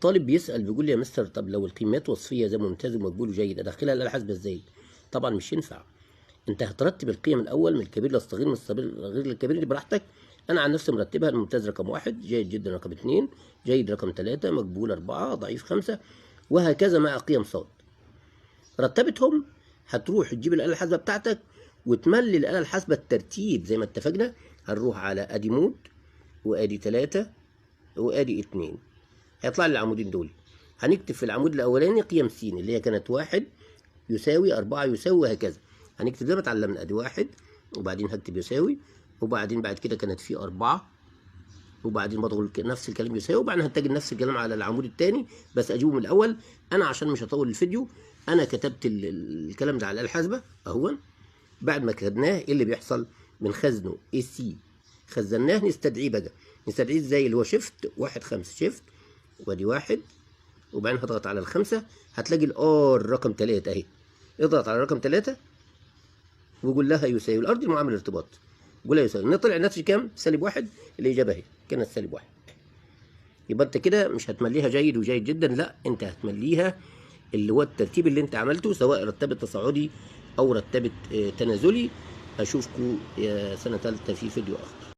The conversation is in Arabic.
طالب بيسأل بيقول لي يا مستر، طب لو القيمات وصفية زي ممتاز ومقبول وجيد أدخلها الآلة الحاسبة إزاي؟ طبعا مش ينفع. أنت هترتب القيم الأول من الكبير للصغير، من الصغير للكبير دي براحتك. أنا عن نفسي مرتبها: الممتاز رقم 1، جيد جدا رقم 2، جيد رقم 3، مقبول 4، ضعيف 5، وهكذا مع قيم صاد. رتبتهم، هتروح تجيب الآلة الحاسبة بتاعتك وتملي الآلة الحاسبة الترتيب زي ما اتفقنا. هنروح على أدي مود وأدي 3 وأدي 2، هيطلع لي العمودين دول. هنكتب في العمود الأولاني قيم س اللي هي كانت 1 يساوي 4 يساوي وهكذا. هنكتب زي ما اتعلمنا: أدي 1 وبعدين هكتب يساوي، وبعدين بعد كده كانت في 4، وبعدين بضغط نفس الكلام يساوي، وبعدين هنتجه نفس الكلام على العمود الثاني بس اجيبه من الاول. انا عشان مش هطول الفيديو انا كتبت الكلام ده على الآلة الحاسبة اهون. بعد ما كتبناه ايه اللي بيحصل؟ بنخزنه اي سي، خزناه نستدعيه بقى. نستدعيه ازاي؟ اللي هو شيفت 1 5 شيفت وادي 1، وبعدين هضغط على ال5 هتلاقي الار رقم 3 اهي. اضغط على رقم 3 وقول لها يساوي الار دي معامل ارتباط، قول لها يساوي. طلع الناتج كام؟ -1. الاجابه اهي كانت -1. يبقى انت كده مش هتمليها جيد وجيد جدا، لا انت هتمليها اللي هو الترتيب اللي انت عملته، سواء رتبت تصاعدي او رتبت تنازلي. اشوفكم يا سنه ثالثه في فيديو اخر.